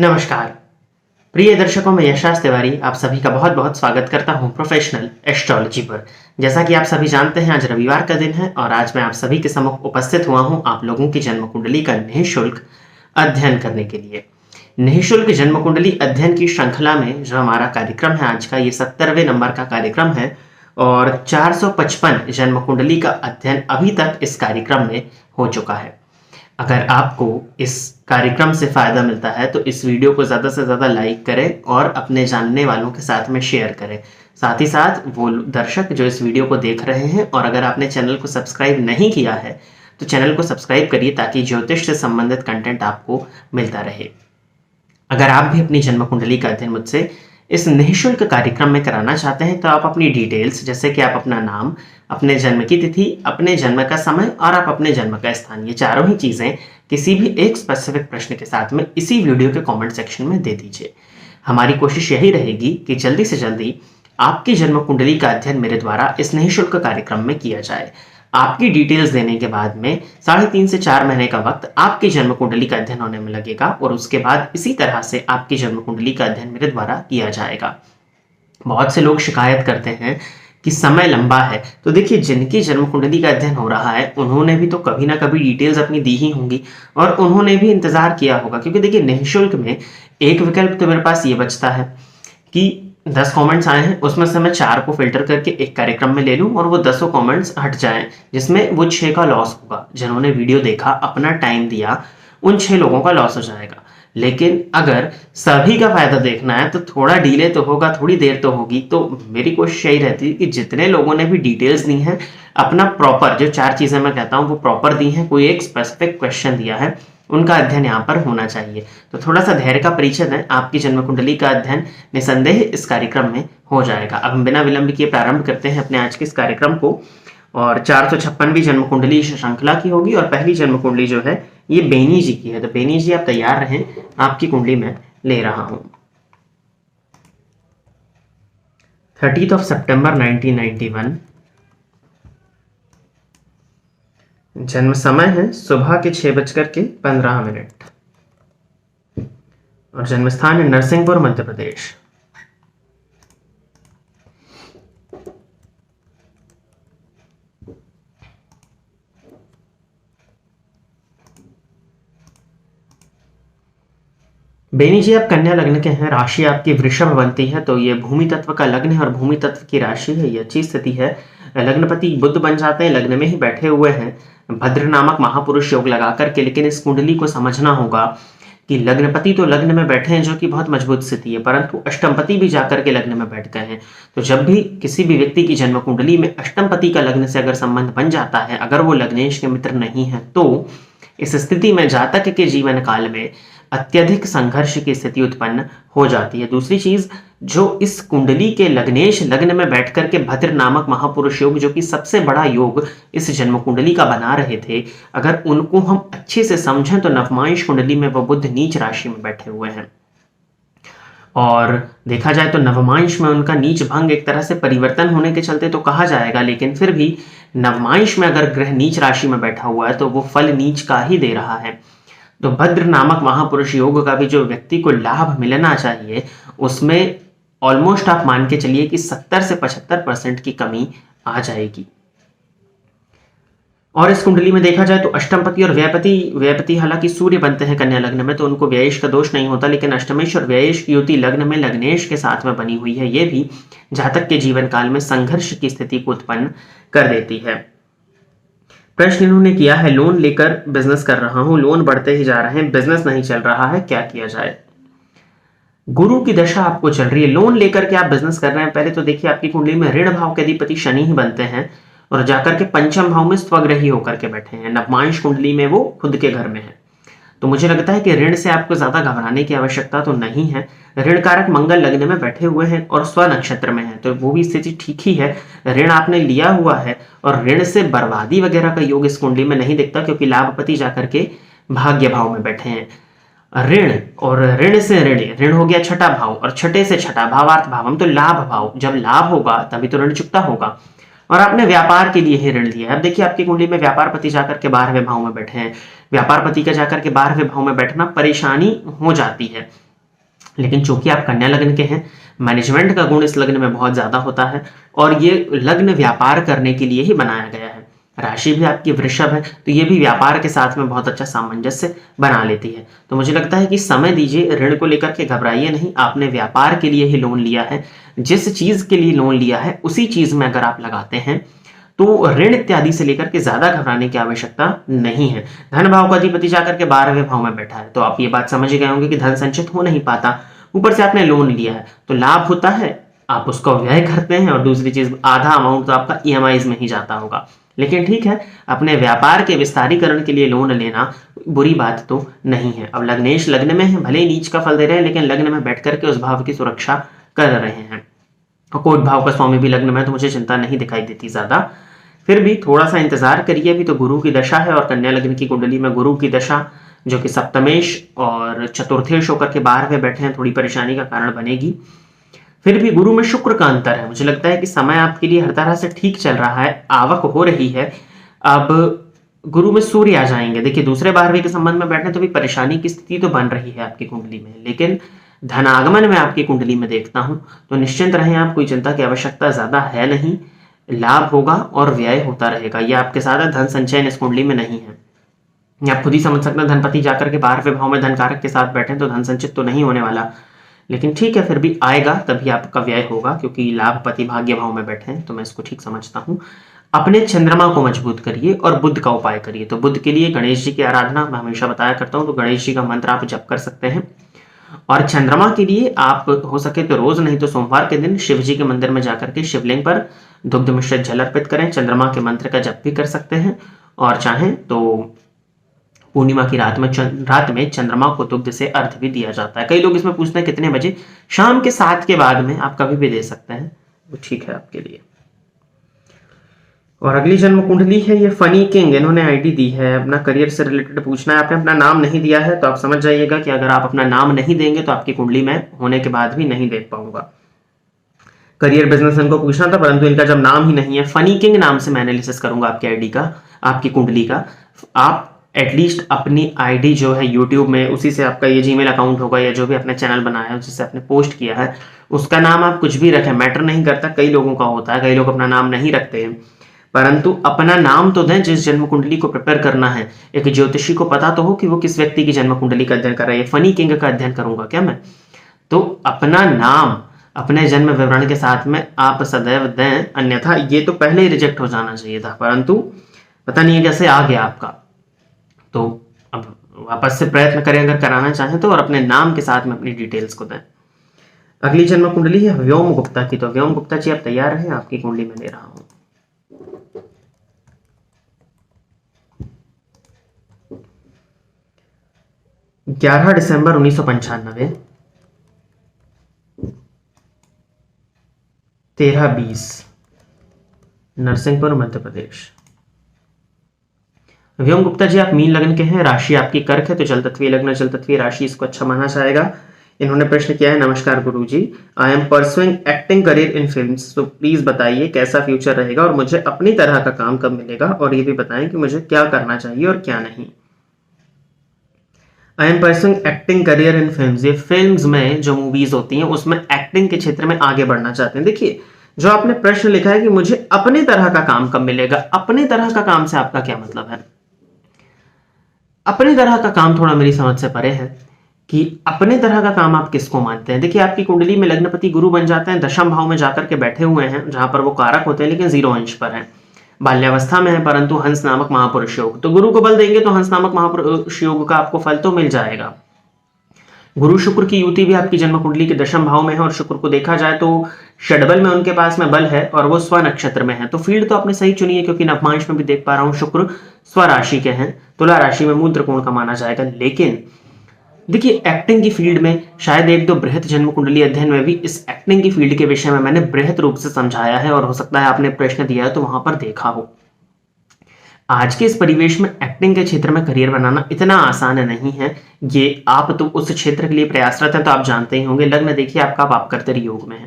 नमस्कार प्रिय दर्शकों, मैं यशास तिवारी आप सभी का बहुत बहुत स्वागत करता हूं प्रोफेशनल एस्ट्रोलॉजी पर। जैसा कि आप सभी जानते हैं, आज रविवार का दिन है और आज मैं आप सभी के सम्मुख उपस्थित हुआ हूं आप लोगों की जन्म कुंडली का निःशुल्क अध्ययन करने के लिए। निःशुल्क जन्म कुंडली अध्ययन की श्रृंखला में जो हमारा कार्यक्रम है आज का, ये 70वें नंबर का कार्यक्रम है और 455 जन्म कुंडली का अध्ययन अभी तक इस कार्यक्रम में हो चुका है। अगर आपको इस कार्यक्रम से फायदा मिलता है तो इस वीडियो को ज़्यादा से ज़्यादा लाइक करें और अपने जानने वालों के साथ में शेयर करें। साथ ही साथ वो दर्शक जो इस वीडियो को देख रहे हैं और अगर आपने चैनल को सब्सक्राइब नहीं किया है तो चैनल को सब्सक्राइब करिए ताकि ज्योतिष से संबंधित कंटेंट आपको मिलता रहे। अगर आप भी अपनी जन्म कुंडली का अध्ययन मुझसे इस निःशुल्क कार्यक्रम में कराना चाहते हैं तो आप अपनी डिटेल्स, जैसे कि आप अपना नाम, अपने जन्म की तिथि, अपने जन्म का समय और आप अपने जन्म का स्थान, ये चारों ही चीज़ें किसी भी एक स्पेसिफिक प्रश्न के साथ में इसी वीडियो के कमेंट सेक्शन में दे दीजिए। हमारी कोशिश यही रहेगी कि जल्दी से जल्दी आपकी जन्म कुंडली का अध्ययन मेरे द्वारा इस निःशुल्क कार्यक्रम में किया जाए। आपकी डिटेल्स देने के बाद में 3.5 से 4 महीने का वक्त आपकी जन्म कुंडली का अध्ययन होने में लगेगा और उसके बाद इसी तरह से आपकी जन्म कुंडली का अध्ययन मेरे द्वारा किया जाएगा। बहुत से लोग शिकायत करते हैं कि समय लंबा है, तो देखिए जिनकी जन्म कुंडली का अध्ययन हो रहा है उन्होंने भी तो कभी ना कभी डिटेल्स अपनी दी ही होंगी और उन्होंने भी इंतजार किया होगा, क्योंकि देखिए निःशुल्क में एक विकल्प तो मेरे पास ये बचता है कि 10 कमेंट्स आए हैं उसमें से मैं 4 को फिल्टर करके एक कार्यक्रम में ले लूं और वो 10 कमेंट्स हट जाएं, जिसमें वो 6 का लॉस होगा। जिन्होंने वीडियो देखा, अपना टाइम दिया, उन 6 लोगों का लॉस हो जाएगा। लेकिन अगर सभी का फायदा देखना है तो थोड़ा डिले तो होगा, थोड़ी देर तो होगी। तो मेरी कोशिश यही रहती है कि जितने लोगों ने भी डिटेल्स दी हैं, अपना प्रॉपर जो 4 चीजें मैं कहता हूँ वो प्रॉपर दी हैं, कोई एक स्पेसिफिक क्वेश्चन दिया है, उनका अध्ययन यहाँ पर होना चाहिए। तो थोड़ा सा धैर्य का परिचय दें, आपकी जन्म कुंडली का अध्ययन निसंदेह इस कार्यक्रम में हो जाएगा। अब हम बिना विलंब किए प्रारंभ करते हैं अपने आज के इस कार्यक्रम को और 456वीं जन्म कुंडली श्रृंखला की होगी और पहली जन्म कुंडली जो है ये बेनी जी की है। तो बेनी जी आप तैयार रहें, आपकी कुंडली में ले रहा हूं। 30 सितंबर 1991 जन्म समय है सुबह के 6:15 और जन्म स्थान है नरसिंहपुर, मध्य प्रदेश। बेनी जी आप कन्या लग्न के हैं, राशि आपकी वृषभ बनती है, तो ये भूमि तत्व का लग्न है और भूमि तत्व की राशि है, ये अच्छी स्थिति है। लग्नपति बुध बन जाते हैं, लग्न में ही बैठे हुए हैं भद्र नामक महापुरुष योग लगा करके। लेकिन इस कुंडली को समझना होगा कि लग्नपति तो लग्न में बैठे हैं जो कि बहुत मजबूत स्थिति है, परंतु अष्टमपति भी जाकर के लग्न में बैठ गए हैं। तो जब भी किसी भी व्यक्ति की जन्म कुंडली में अष्टमपति का लग्न से अगर संबंध बन जाता है, अगर वो लग्नेश के मित्र नहीं है, तो इस स्थिति में जातक के जीवन काल में अत्यधिक संघर्ष की स्थिति उत्पन्न हो जाती है। दूसरी चीज, जो इस कुंडली के लग्नेश लग्न में बैठकर के भद्र नामक महापुरुष योग, जो कि सबसे बड़ा योग इस जन्म कुंडली का बना रहे थे, अगर उनको हम अच्छे से समझें तो नवमांश कुंडली में वो बुध नीच राशि में बैठे हुए हैं और देखा जाए तो नवमांश में उनका नीच भंग एक तरह से परिवर्तन होने के चलते तो कहा जाएगा, लेकिन फिर भी नवमांश में अगर ग्रह नीच राशि में बैठा हुआ है तो वो फल नीच का ही दे रहा है। तो भद्र नामक महापुरुष योग का भी जो व्यक्ति को लाभ मिलना चाहिए उसमें ऑलमोस्ट आप मान के चलिए कि 70 से 75% की कमी आ जाएगी। और इस कुंडली में देखा जाए तो अष्टमपति और व्ययपति हालांकि सूर्य बनते हैं कन्या लग्न में, तो उनको व्ययेश का दोष नहीं होता, लेकिन अष्टमेश और व्ययेश की युति लग्न में लग्नेश के साथ में बनी हुई है, ये भी जातक के जीवन काल में संघर्ष की स्थिति को उत्पन्न कर देती है। प्रश्न इन्होंने किया है, लोन लेकर बिजनेस कर रहा हूं, लोन बढ़ते ही जा रहे हैं, बिजनेस नहीं चल रहा है, क्या किया जाए। गुरु की दशा आपको चल रही है, लोन लेकर के आप बिजनेस कर रहे हैं। पहले तो देखिए आपकी कुंडली में ऋण भाव के अधिपति शनि ही बनते हैं और जाकर के पंचम भाव में स्वग्रही होकर के बैठे हैं। नवमांश कुंडली में वो खुद के घर में है, तो मुझे लगता है कि ऋण से आपको ज्यादा घबराने की आवश्यकता तो नहीं है। ऋण कारक मंगल लग्न में बैठे हुए हैं और स्व नक्षत्र में है, तो वो भी स्थिति ठीक ही है। ऋण आपने लिया हुआ है और ऋण से बर्बादी वगैरह का योग इस कुंडली में नहीं दिखता, क्योंकि लाभपति जाकर के भाग्य भाव में बैठे हैं। ऋण और ऋण से ऋण हो गया छठा भाव और छठे से छठा भावार्थ भावम, तो लाभ भाव, जब लाभ होगा तभी तो ऋण चुकता होगा और आपने व्यापार के लिए ही ऋण लिया है। अब देखिए आपकी कुंडली में व्यापार पति जाकर के 12वें भाव में बैठे हैं। व्यापार पति का जाकर के 12वें भाव में बैठना परेशानी हो जाती है, लेकिन चूंकि आप कन्या लग्न के हैं, मैनेजमेंट का गुण इस लग्न में बहुत ज्यादा होता है और ये लग्न व्यापार करने के लिए ही बनाया गया है। राशि भी आपकी वृषभ है, तो ये भी व्यापार के साथ में बहुत अच्छा सामंजस्य बना लेती है। तो मुझे लगता है कि समय दीजिए, ऋण को लेकर के घबराइए नहीं। आपने व्यापार के लिए ही लोन लिया है, जिस चीज के लिए लोन लिया है उसी चीज में अगर आप लगाते हैं तो ऋण इत्यादि से लेकर के ज्यादा घबराने की आवश्यकता नहीं है। धन भाव का अधिपति जाकर के 12वें भाव में बैठा है, तो आप ये बात समझ गए होंगे कि धन संचित हो नहीं पाता। ऊपर से आपने लोन लिया है तो लाभ होता है, आप उसका व्यय करते हैं, और दूसरी चीज आधा अमाउंट तो आपका ईएमआईज में ही जाता होगा। लेकिन ठीक है, अपने व्यापार के विस्तारीकरण के लिए लोन लेना बुरी बात तो नहीं है। अब लग्नेश लग्न में है, भले ही नीच का फल दे रहे हैं, लेकिन लग्न में बैठ करके उस भाव की सुरक्षा कर रहे हैं। कोट भाव का स्वामी भी लग्न में, तो मुझे चिंता नहीं दिखाई देती ज्यादा। फिर भी थोड़ा सा इंतजार करिए, अभी तो गुरु की दशा है और कन्या लग्न की कुंडली में गुरु की दशा जो कि सप्तमेश और चतुर्थेश होकर के 12वें बैठे हैं, थोड़ी परेशानी का कारण बनेगी। फिर भी गुरु में शुक्र का अंतर है, मुझे लगता है कि समय आपके लिए हर तरह से ठीक चल रहा है, आवक हो रही है। अब गुरु में सूर्य आ जाएंगे, देखिए दूसरे 12वें के संबंध में बैठे तो भी परेशानी की स्थिति तो बन रही है आपकी कुंडली में, लेकिन धनागमन में आपकी कुंडली में देखता हूं तो निश्चिंत रहें, आप कोई चिंता की आवश्यकता ज्यादा है नहीं। लाभ होगा और व्यय होता रहेगा, यह आपके साथ है। धन संचयन इस कुंडली में नहीं है, आप खुद ही समझ सकते हैं। धनपति जाकर के 12वें भाव में धन कारक के साथ बैठे तो धन संचित तो नहीं होने वाला, लेकिन ठीक है, फिर भी आएगा, तभी आपका व्यय होगा, क्योंकि लाभपति भाग्य भाव में बैठे हैं, तो मैं इसको ठीक समझता हूं। अपने चंद्रमा को मजबूत करिए और बुध का उपाय करिए। तो बुध के लिए गणेश जी की आराधना मैं हमेशा बताया करता हूं, तो गणेश जी का मंत्र आप जप कर सकते हैं। और चंद्रमा के लिए आप हो सके तो रोज नहीं तो सोमवार के दिन शिव जी के मंदिर में जाकर के शिवलिंग पर दुग्ध मिश्रित जल अर्पित करें। चंद्रमा के मंत्र का जप भी कर सकते हैं, और चाहें तो पूर्णिमा की रात में चंद्रमा को दुग्ध से अर्घ्य भी दिया जाता है। कई लोग इसमें पूछते हैं कितने बजे, शाम के 7 के बाद में, आप कभी भी दे सकते हैं, वो ठीक है आपके लिए। और अगली जन्म कुंडली है ये फनी किंग, इन्होंने आईडी दी है, अपना करियर से रिलेटेड पूछना है। आपने अपना नाम नहीं दिया है तो आप समझ जाइएगा कि अगर आप अपना नाम नहीं देंगे तो आपकी कुंडली में होने के बाद भी नहीं देख पाऊंगा। करियर बिजनेस इनको पूछना था, परंतु इनका जब नाम ही नहीं है, फनी किंग नाम से मैं एनालिसिस करूंगा आपकी आईडी का, आपकी कुंडली का। आप एटलीस्ट अपनी आईडी जो है यूट्यूब में, उसी से आपका ये जीमेल अकाउंट होगा या जो भी अपने चैनल बनाया है जिससे आपने पोस्ट किया है, उसका नाम आप कुछ भी रखें, मैटर नहीं करता। कई लोगों का होता है, कई लोग अपना नाम नहीं रखते हैं, परंतु अपना नाम तो दें। जिस जन्म कुंडली को प्रिपेयर करना है, एक ज्योतिषी को पता तो हो कि वो किस व्यक्ति की जन्म कुंडली का अध्ययन कर रहा है। फनी किंग का अध्ययन करूंगा क्या मैं, तो अपना नाम अपने जन्म विवरण के साथ में आप सदैव दें, अन्यथा ये तो पहले ही रिजेक्ट हो जाना चाहिए था, परंतु पता नहीं है कैसे आ गया आपका। तो अब वापस से प्रयत्न करें अगर कराना चाहें तो, और अपने नाम के साथ में अपनी डिटेल्स को दें। अगली जन्म कुंडली है व्योम गुप्ता की, तो व्योम गुप्ता जी आप तैयार हैं, आपकी कुंडली में दे रहा हूं। ग्यारह दिसंबर 1995, 13:20, नरसिंहपुर मध्य प्रदेश। व्योम गुप्ता जी आप मीन लग्न के हैं, राशि आपकी कर्क है, तो जल तत्वीय लग्न जल तत्वीय राशि, इसको अच्छा माना जाएगा। इन्होंने प्रश्न किया है, नमस्कार गुरुजी, I am pursuing acting career in films, तो प्लीज बताइए कैसा फ्यूचर रहेगा और मुझे अपनी तरह का काम कब मिलेगा, और ये भी बताएं कि मुझे क्या करना चाहिए और क्या नहीं। आई am pursuing acting career in films, ये फिल्म्स में जो मूवीज होती हैं उसमें एक्टिंग के क्षेत्र में आगे बढ़ना चाहते हैं। देखिए जो आपने प्रश्न लिखा है कि मुझे अपने तरह का काम कब मिलेगा, अपने तरह का काम से आपका क्या मतलब है? अपने तरह का काम थोड़ा मेरी समझ से परे है कि अपने तरह का काम आप किसको मानते हैं। देखिए आपकी कुंडली में लग्नपति गुरु बन जाते हैं, दशम भाव में जाकर के बैठे हुए हैं जहां पर वो कारक होते हैं, लेकिन 0 अंश पर हैं, बाल्यावस्था में है, परंतु हंस नामक महापुरुष योग, तो गुरु को बल देंगे तो हंस नामक महापुरुष योग का आपको फल तो मिल जाएगा। गुरु शुक्र की युति भी आपकी जन्म कुंडली के दशम भाव में है, और शुक्र को देखा जाए तो षडबल में उनके पास में बल है और वो स्व नक्षत्र में है, तो फील्ड तो आपने सही चुनी है, क्योंकि नवमांश में भी देख पा रहा हूं शुक्र स्व राशि के हैं, तुला राशि में मूल त्रिकोण का माना जाएगा। लेकिन देखिए एक्टिंग की फील्ड में शायद 1-2 बृहत जन्म कुंडली अध्ययन में भी इस एक्टिंग की फील्ड के विषय में मैंने बृहत रूप से समझाया है, और हो सकता है आपने प्रश्न दिया है तो वहां पर देखा हो। आज के इस परिवेश में एक्टिंग के क्षेत्र में करियर बनाना इतना आसान नहीं है, ये आप तो उस क्षेत्र के लिए प्रयासरत हैं तो आप जानते ही होंगे। लग्न देखिए आपका पापकर्तरी योग में है,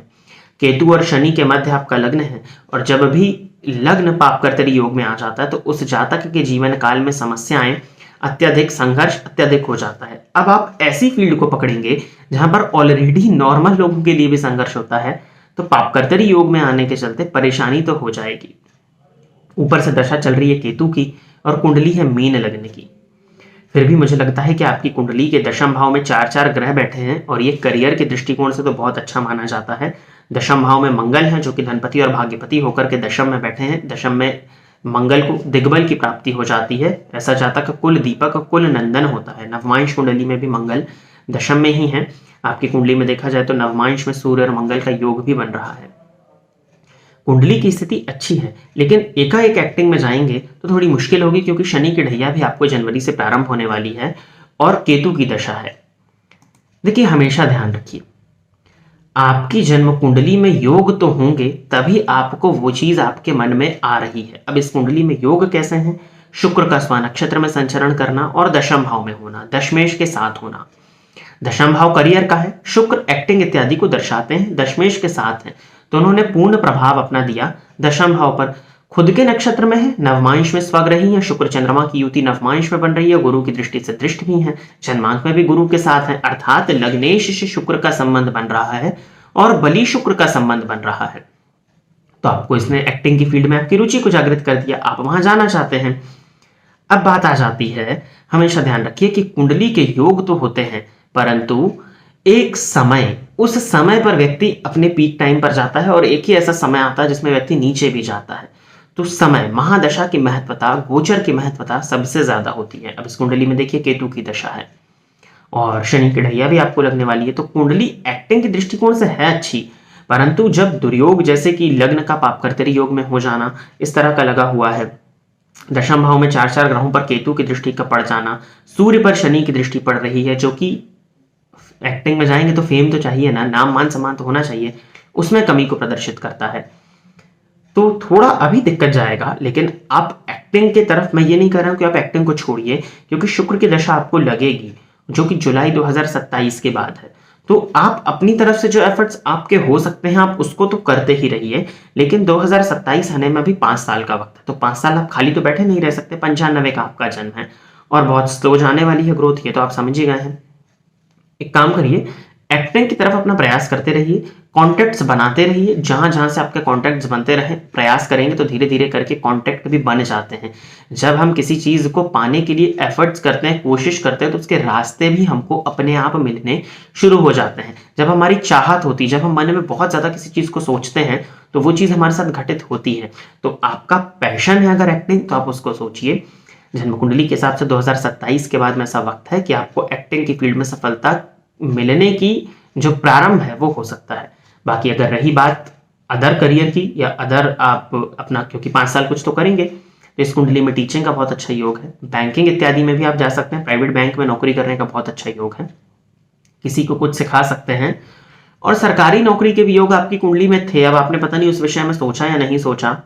केतु और शनि के मध्य आपका लग्न है, और जब भी लग्न पापकर्तरी योग में आ जाता है तो उस जातक के जीवन काल में समस्याएं, अत्यधिक संघर्ष अत्यधिक हो जाता है। अब आप ऐसी फील्ड को पकड़ेंगे जहां पर ऑलरेडी नॉर्मल लोगों के लिए भी संघर्ष होता है, तो पापकर्तरी योग में आने के चलते परेशानी तो हो जाएगी। ऊपर से दशा चल रही है केतु की और कुंडली है मीन लग्न की। फिर भी मुझे लगता है कि आपकी कुंडली के दशम भाव में 4 ग्रह बैठे हैं और ये करियर के दृष्टिकोण से तो बहुत अच्छा माना जाता है। दशम भाव में मंगल है जो कि धनपति और भाग्यपति होकर के दशम में बैठे हैं। दशम में मंगल को दिग्बल की प्राप्ति हो जाती है। ऐसा जातक कुल दीपक कुल नंदन होता है। नवमांश कुंडली में भी मंगल दशम में ही है। आपकी कुंडली में देखा जाए तो नवमांश में सूर्य और मंगल का योग भी बन रहा है। कुंडली की स्थिति अच्छी है, लेकिन एकाएक एक्टिंग में जाएंगे तो थोड़ी मुश्किल होगी, क्योंकि शनि की ढैया भी आपको जनवरी से प्रारंभ होने वाली है और केतु की दशा है। देखिए, हमेशा ध्यान रखिए, आपकी जन्म कुंडली में योग तो होंगे तभी आपको वो चीज आपके मन में आ रही है। अब इस कुंडली में योग कैसे हैं? शुक्र का स्वनक्षत्र में संचरण करना और दशम भाव में होना, दशमेश के साथ होना। दशम भाव करियर का है, शुक्र एक्टिंग इत्यादि को दर्शाते हैं, दशमेश के साथ है तो उन्होंने पूर्ण प्रभाव अपना दिया। दशम भाव पर खुद के नक्षत्र में है, नवमांश में स्वग्रही है, शुक्र चंद्रमा की युति नवमांश में बन रही है, गुरु की दृष्टि से दृष्ट भी है, जन्मांक में भी गुरु के साथ है, अर्थात लग्नेश से शुक्र का संबंध बन रहा है और बलि शुक्र का संबंध बन रहा है। तो आपको इसने एक्टिंग की फील्ड में आपकी रुचि को जागृत कर दिया, आप वहां जाना चाहते हैं। अब बात आ जाती है, हमेशा ध्यान रखिए कि कुंडली के योग तो होते हैं, परंतु एक समय, उस समय पर व्यक्ति अपने पीक टाइम पर जाता है और एक ही ऐसा समय आता है जिसमें व्यक्ति नीचे भी जाता है। तो समय, महादशा की महत्वता, गोचर की महत्वता सबसे ज्यादा होती है। अब इस कुंडली में देखिए केतु की दशा है और शनि की ढैया भी आपको लगने वाली है, तो कुंडली एक्टिंग के दृष्टिकोण से है अच्छी, परंतु जब दुर्योग जैसे कि लग्न का पापकर्तरी योग में हो जाना इस तरह का लगा हुआ है, दशम भाव में 4 ग्रहों पर केतु की दृष्टि का पड़ जाना, सूर्य पर शनि की दृष्टि पड़ रही है, जो कि एक्टिंग में जाएंगे तो फेम तो चाहिए ना, नाम मान सम्मान तो होना चाहिए, उसमें कमी को प्रदर्शित करता है। तो थोड़ा अभी दिक्कत जाएगा, लेकिन आप एक्टिंग के तरफ, मैं ये नहीं कह रहा हूं कि आप एक्टिंग को छोड़िए, क्योंकि शुक्र की दशा आपको लगेगी जो कि जुलाई 2027 के बाद है। तो आप अपनी तरफ से जो एफर्ट्स आपके हो सकते हैं आप उसको तो करते ही रहिए, लेकिन 2027 आने में भी 5 साल का वक्त है, तो 5 साल आप खाली तो बैठे नहीं रह सकते। 95 का आपका जन्म है और बहुत स्लो जाने वाली है ग्रोथ, ये तो आप समझ ही गए हैं। एक काम करिए, एक्टिंग की तरफ अपना प्रयास करते रहिए, कॉन्टेक्ट्स बनाते रहिए, जहां जहां से आपके कॉन्टेक्ट्स बनते रहे, प्रयास करेंगे तो धीरे धीरे करके कॉन्टेक्ट भी बन जाते हैं। जब हम किसी चीज को पाने के लिए एफर्ट्स करते हैं, कोशिश करते हैं, तो उसके रास्ते भी हमको अपने आप मिलने शुरू हो जाते हैं। जब हमारी चाहत होती है, जब हम मन में बहुत ज्यादा किसी चीज को सोचते हैं, तो वो चीज हमारे साथ घटित होती है। तो आपका पैशन है अगर एक्टिंग, तो आप उसको सोचिए। जन्म कुंडली के हिसाब से 2027 के बाद में ऐसा वक्त है कि आपको एक्टिंग की फील्ड में सफलता मिलने की जो प्रारंभ है वो हो सकता है। बाकी अगर रही बात अदर करियर की या अदर आप अपना, क्योंकि 5 साल कुछ तो करेंगे, तो इस कुंडली में टीचिंग का बहुत अच्छा योग है, बैंकिंग इत्यादि में भी आप जा सकते हैं, प्राइवेट बैंक में नौकरी करने का बहुत अच्छा योग है, किसी को कुछ सिखा सकते हैं, और सरकारी नौकरी के भी योग आपकी कुंडली में थे। अब आपने पता नहीं उस विषय में सोचा या नहीं सोचा।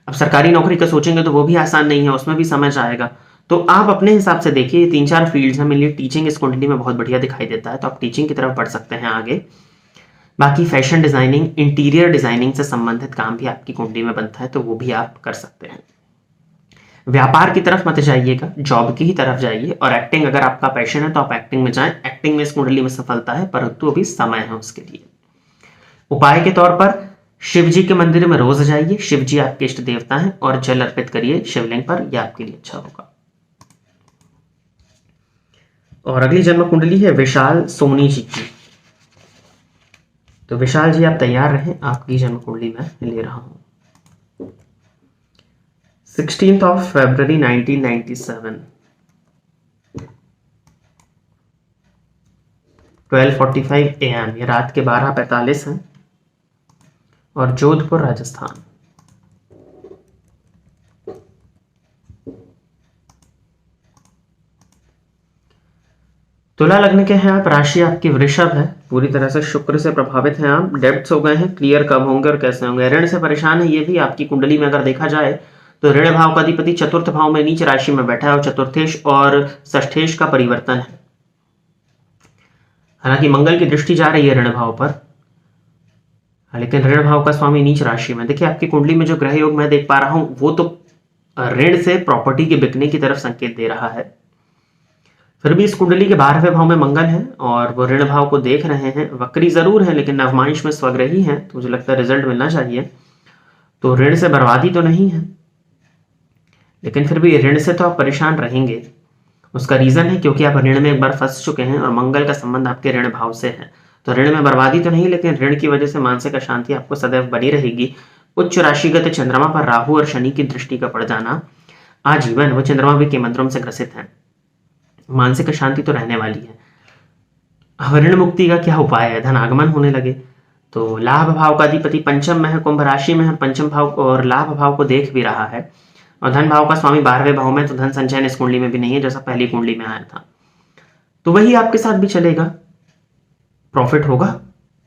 अब सरकारी नौकरी का सोचेंगे तो वो भी आसान नहीं है, उसमें भी समय जाएगा। तो आप अपने हिसाब से देखिए, 3-4 फील्ड्स हैं, मेरे लिए टीचिंग इस कुंडली में बहुत बढ़िया दिखाई देता है, तो आप टीचिंग की तरफ बढ़ सकते हैं आगे। बाकी फैशन डिजाइनिंग, इंटीरियर डिजाइनिंग से संबंधित काम भी आपकी कुंडली में बनता है, तो वो भी आप कर सकते हैं। व्यापार की तरफ मत जाइएगा, जॉब की ही तरफ जाइए। और एक्टिंग अगर आपका पैशन है तो आप एक्टिंग में जाएं, एक्टिंग में इस कुंडली में सफलता है, परंतु अभी समय है उसके लिए। उपाय के तौर पर शिव जी के मंदिर में रोज जाइए, शिव जी आपके इष्ट देवता हैं, और जल अर्पित करिए शिवलिंग पर, यह आपके लिए अच्छा होगा। और अगली जन्म कुंडली है विशाल सोनी जी की। तो विशाल जी आप तैयार रहें, आपकी जन्म कुंडली मैं ले रहा हूं। 16 फरवरी 1997, 12:45 AM, ये रात के 12:45 हैं, और जोधपुर राजस्थान। तुला लग्न के हैं आप, राशि आपकी वृषभ है, पूरी तरह से शुक्र से प्रभावित हैं आप, डेब्ट्स हो गए हैं, क्लियर कब होंगे और कैसे होंगे, ऋण से परेशान है, ये भी आपकी कुंडली में अगर देखा जाए तो ऋण भाव का अधिपति चतुर्थ भाव में नीच राशि में बैठा है और चतुर्थेश और षष्ठेश का परिवर्तन है। हालांकि मंगल की दृष्टि जा रही है ऋण भाव पर, लेकिन ऋण भाव का स्वामी नीच राशि में। देखिए आपकी कुंडली में जो ग्रह योग मैं देख पा रहा हूं वो तो ऋण से प्रॉपर्टी के बिकने की तरफ संकेत दे रहा है। फिर भी इस कुंडली के 12वें भाव में मंगल है और वो ऋण भाव को देख रहे हैं। वक्री जरूर है लेकिन नवमांश में स्वग्रही है, तो मुझे लगता है रिजल्ट मिलना चाहिए। तो ऋण से बर्बादी तो नहीं है, लेकिन फिर भी ऋण से तो आप परेशान रहेंगे। उसका रीजन है क्योंकि आप ऋण में एक बार फंस चुके हैं और मंगल का संबंध आपके ऋण भाव से है। तो ऋण में बर्बादी तो नहीं, लेकिन ऋण की वजह से मानसिक अशांति आपको सदैव बनी रहेगी। उच्च राशिगत चंद्रमा पर राहु और शनि की दृष्टि का पड़ जाना आजीवन, वो चंद्रमा भी केमंद्रम से ग्रसित है, मानसिक अशांति तो रहने वाली है। ऋण मुक्ति का क्या उपाय है? धन आगमन होने लगे। तो लाभ भाव का अधिपति पंचम में है, कुंभ राशि में है, पंचम भाव और लाभ भाव को देख भी रहा है। और धन भाव का स्वामी 12वें भाव में, तो धन संचयन इस कुंडली में भी नहीं है जैसा पहली कुंडली में आया था। तो वही आपके साथ भी चलेगा, प्रॉफिट होगा,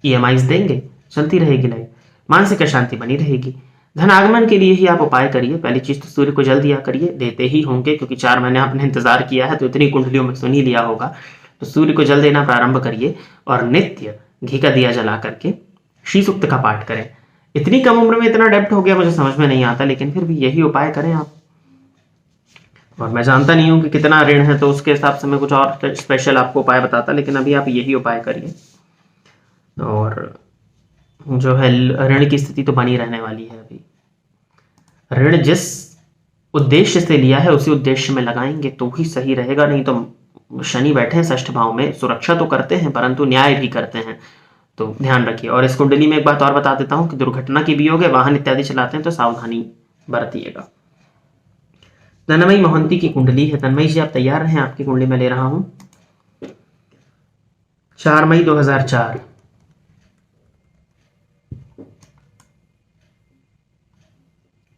ईएमआईज देंगे, चलती रहेगी लाइफ, मानसिक अशांति बनी रहेगी। धन आगमन के लिए ही आप उपाय करिए। पहली चीज तो सूर्य को जल दिया करिए, देते ही होंगे क्योंकि 4 महीने आपने इंतजार किया है तो इतनी कुंडलियों में सुन ही लिया होगा। तो सूर्य को जल देना प्रारंभ करिए और नित्य घी का दिया जला करके श्री सूक्त का पाठ करें। इतनी कम उम्र में इतना डेप्थ हो गया मुझे समझ में नहीं आता, लेकिन फिर भी यही उपाय करें आप। और मैं जानता नहीं हूं कि कितना ऋण है, तो उसके हिसाब से मैं कुछ और स्पेशल आपको उपाय बताता, लेकिन अभी आप यही उपाय करिए। और जो है ऋण की स्थिति तो बनी रहने वाली है। अभी ऋण जिस उद्देश्य से लिया है उसी उद्देश्य में लगाएंगे तो ही सही रहेगा, नहीं तो शनि बैठे हैं षष्ठ भाव में, सुरक्षा तो करते हैं परंतु न्याय भी करते हैं, तो ध्यान रखिए। और इस कुंडली में एक बात और बता देता हूं कि दुर्घटना की भी योग है, वाहन इत्यादि चलाते हैं तो सावधानी बरतिएगा। तन्मयी मोहंती की कुंडली है। तन्मयी जी आप तैयार रहें, आपकी कुंडली में ले रहा हूं। 4 मई 2004,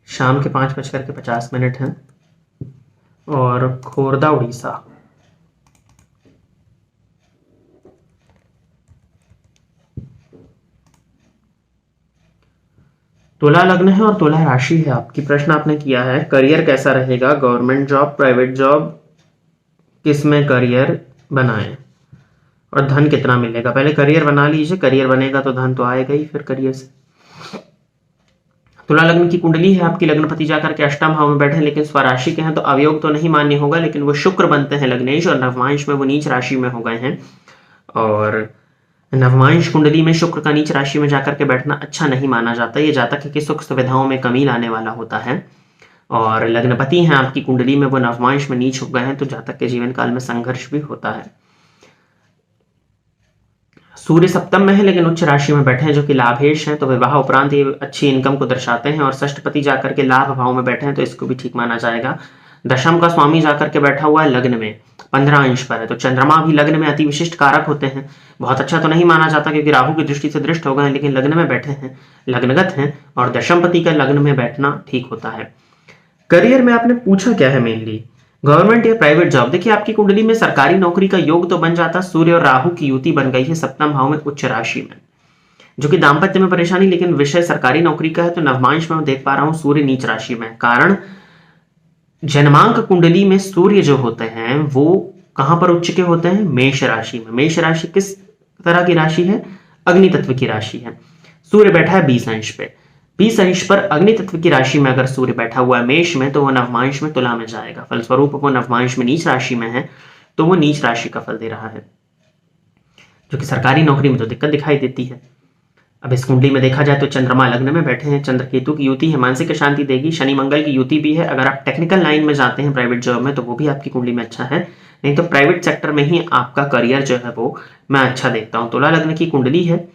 शाम के 5:50 हैं और खोरदा उड़ीसा। तुला लग्न है और तुला राशि है आपकी। प्रश्न आपने किया है करियर कैसा रहेगा, गवर्नमेंट जॉब, प्राइवेट जॉब, किस में करियर बनाएं और धन कितना मिलेगा। पहले करियर बना लीजिए, करियर बनेगा तो धन तो आएगा ही फिर करियर से। तुला लग्न की कुंडली है आपकी, लग्नपति जाकर के अष्टम भाव में बैठे, लेकिन स्वराशि के हैं तो अवयोग तो नहीं मान्य होगा, लेकिन वो शुक्र बनते हैं लग्नेश और नवमांश में वो नीच राशि में हो गए हैं। और नवमांश कुंडली में शुक्र का नीच राशि में जाकर के बैठना अच्छा नहीं माना जाता। ये जातक की सुख सुविधाओं में कमी लाने वाला होता है। और लग्नपति हैं आपकी कुंडली में, वो नवमांश में नीच हो गए हैं तो जातक के जीवन काल में संघर्ष भी होता है। सूर्य सप्तम में है लेकिन उच्च राशि में बैठे हैं जो कि लाभेश हैं, तो विवाह उपरांत ये अच्छी इनकम को दर्शाते हैं। और षष्ठपति जाकर के लाभ भाव में बैठे हैं तो इसको भी ठीक माना जाएगा। दशम का स्वामी जाकर के बैठा हुआ है लग्न में, 15 अंश पर है, तो चंद्रमा भी लग्न में अति विशिष्ट कारक होते हैं। बहुत अच्छा तो नहीं माना जाता क्योंकि राहु की दृष्टि से दृष्ट हो गए हैं, लेकिन लग्न में बैठे हैं, लग्नगत हैं, और दशमपति का लग्न में बैठना ठीक होता है। करियर में आपने पूछा क्या है मेनली, गवर्नमेंट या प्राइवेट जॉब। देखिए आपकी कुंडली में सरकारी नौकरी का योग तो बन जाता, सूर्य और राहु की युति बन गई है सप्तम भाव में उच्च राशि में, जो कि दाम्पत्य में परेशानी, लेकिन विषय सरकारी नौकरी का है। तो नवमांश में मैं देख पा रहा हूं सूर्य नीच राशि में, कारण जन्मांक कुंडली में सूर्य जो होते हैं वो कहां पर उच्च के होते हैं, मेष राशि में। मेष राशि किस तरह की राशि है, अग्नि तत्व की राशि है। सूर्य बैठा है 20 अंश पे, 20 अंश पर अग्नि तत्व की राशि में अगर सूर्य बैठा हुआ है मेष में, तो वो नवमांश में तुला में जाएगा। फलस्वरूप वो नवमांश में नीच राशि में है, तो वो नीच राशि का फल दे रहा है, जो कि सरकारी नौकरी में तो दिक्कत दिखाई देती है। अब इस कुंडली में देखा जाए तो चंद्रमा लग्न में बैठे हैं, चंद्र केतु की युति है, मानसिक शांति देगी। शनि मंगल की युति भी है। अगर आप टेक्निकल लाइन में जाते हैं प्राइवेट जॉब में तो वो भी आपकी कुंडली में अच्छा है, नहीं तो प्राइवेट सेक्टर में ही आपका करियर जो है वो मैं अच्छा देखता हूँ। तुला लग्न की कुंडली है,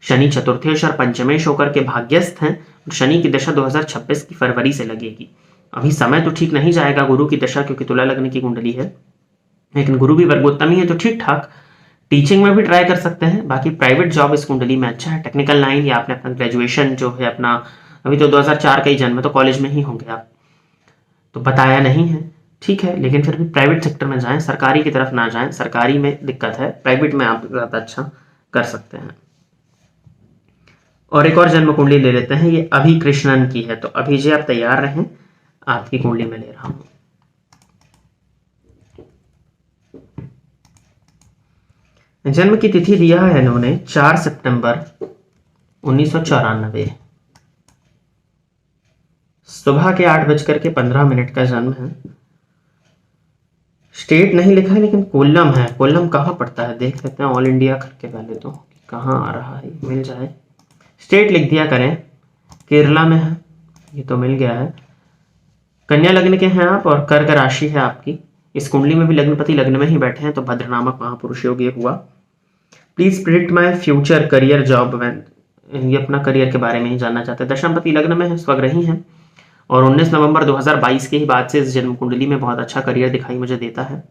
शनि चतुर्थेश और पंचमेश होकर के भाग्यस्थ हैं। शनि की दशा 2026 की फरवरी से लगेगी। अभी समय तो ठीक नहीं जाएगा गुरु की दशा, क्योंकि तुला लग्न की कुंडली है, लेकिन गुरु भी वर्गोत्तम ही है तो ठीक ठाक। टीचिंग में भी ट्राई कर सकते हैं। बाकी प्राइवेट जॉब इस कुंडली में अच्छा है। टेक्निकल लाइन या आपने अपना ग्रेजुएशन जो है अपना, अभी तो 2004 का ही जन्म है तो कॉलेज में ही होंगे आप, तो बताया नहीं है, ठीक है, लेकिन फिर भी प्राइवेट सेक्टर में जाएं, सरकारी की तरफ ना जाएं। सरकारी में दिक्कत है, प्राइवेट में आप ज़्यादा अच्छा कर सकते हैं। और एक और जन्म कुंडली ले लेते हैं, ये अभी कृष्णन की है। तो अभी जी आप तैयार रहें, आपकी कुंडली में ले रहा हूं। जन्म की तिथि दिया है इन्होंने 4 सितंबर 1994। सुबह के 8:15 का जन्म है। स्टेट नहीं लिखा है लेकिन कोल्लम है। कोल्लम कहाँ पड़ता है देख लेते हैं, ऑल इंडिया करके पहले तो कहाँ आ रहा है, मिल जाए। स्टेट लिख दिया करें, केरला में है, ये तो मिल गया है। कन्या लग्न के हैं आप और कर्क राशि है आपकी। इस कुंडली में भी लग्नपति लग्न में ही बैठे हैं, तो भद्र नामक महापुरुष योग ये हुआ। Please predict my future career job वैन, ये अपना करियर के बारे में ही जानना चाहते हैं। दशमपति लग्न में है, स्वग्रही हैं और 19 नवंबर 2022 के ही बाद से इस जन्म कुंडली में बहुत अच्छा करियर दिखाई मुझे देता है।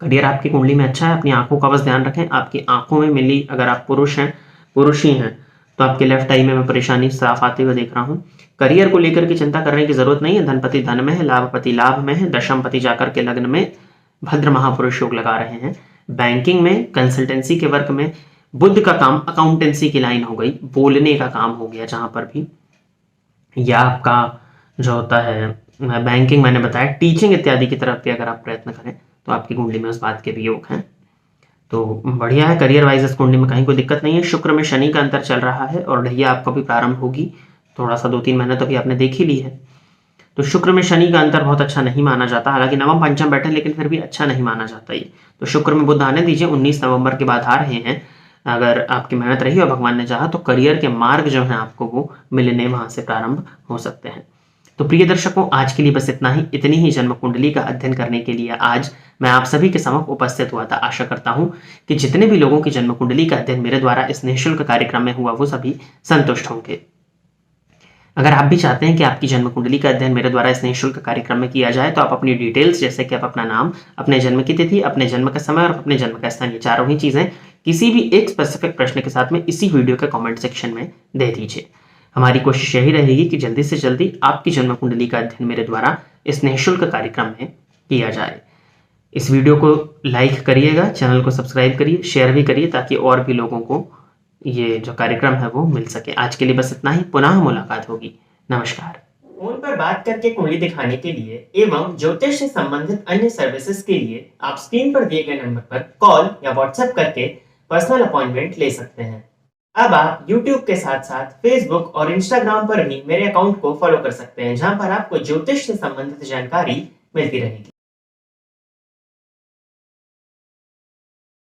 करियर आपकी कुंडली में अच्छा है। अपनी आंखों का बस ध्यान रखें, आपकी आंखों में मिली, अगर आप पुरुष हैं, पुरुष ही हैं, तो आपके लेफ्ट आई में मैं परेशानी साफ आते हुए देख रहा हूँ। करियर को लेकर के चिंता करने की जरूरत नहीं है। धनपति धन में है, लाभपति लाभ में है, दशमपति जाकर के लग्न में भद्र महापुरुष योग लगा रहे हैं। बैंकिंग में, कंसल्टेंसी के वर्क में, बुध का काम अकाउंटेंसी की लाइन हो गई, बोलने का काम हो गया जहां पर भी, या आपका जो होता है बैंकिंग मैंने बताया, टीचिंग इत्यादि की तरफ भी अगर आप प्रयत्न करें तो आपकी कुंडली में उस बात के भी योग हैं। तो बढ़िया है, करियर वाइज इस कुंडली में कहीं कोई दिक्कत नहीं है। शुक्र में शनि का अंतर चल रहा है और ढैया आपका भी प्रारंभ होगी, थोड़ा सा 2-3 महीने तो भी आपने देख ही ली है। तो शुक्र में शनि का अंतर बहुत अच्छा नहीं माना जाता, हालांकि नवम पंचम बैठे लेकिन फिर भी अच्छा नहीं माना जाता ये। तो शुक्र में बुध आने दीजिए, 19 नवंबर के बाद आ रहे हैं। अगर आपकी मेहनत रही और भगवान ने चाहा तो करियर के मार्ग जो है आपको वो मिलने वहां से प्रारंभ हो सकते हैं। तो प्रिय दर्शकों, आज के लिए बस इतना ही। इतनी ही जन्म कुंडली का अध्ययन करने के लिए आज मैं आप सभी के समक्ष उपस्थित हुआ था। आशा करता हूं कि जितने भी लोगों की जन्म कुंडली का अध्ययन मेरे द्वारा इस निःशुल्क कार्यक्रम में हुआ वो सभी संतुष्ट होंगे। अगर आप भी चाहते हैं कि आपकी जन्म कुंडली का अध्ययन मेरे द्वारा इस निःशुल्क कार्यक्रम में किया जाए, तो आप अपनी डिटेल्स जैसे कि आप अपना नाम, अपने जन्म की तिथि, अपने जन्म का समय और अपने जन्म का स्थान, ये चारों ही चीजें किसी भी एक स्पेसिफिक प्रश्न के साथ में इसी वीडियो के कमेंट सेक्शन में दे दीजिए। हमारी कोशिश यही रहेगी कि जल्दी से जल्दी आपकी जन्म कुंडली का अध्ययन मेरे द्वारा इस निःशुल्क कार्यक्रम में किया जाए। इस वीडियो को लाइक करिएगा, चैनल को सब्सक्राइब करिए, शेयर भी करिए ताकि और भी लोगों को ये जो कार्यक्रम है वो मिल सके। आज के लिए बस इतना ही, पुनः मुलाकात होगी। नमस्कार। फोन पर बात करके कुंडली दिखाने के लिए एवं ज्योतिष से संबंधित अन्य सर्विसेज के लिए आप स्क्रीन पर दिए गए नंबर पर कॉल या व्हाट्सएप करके पर्सनल अपॉइंटमेंट ले सकते हैं। अब आप YouTube के साथ साथ Facebook और Instagram पर भी मेरे अकाउंट को फॉलो कर सकते हैं, जहां पर आपको ज्योतिष से संबंधित जानकारी मिलती रहेगी।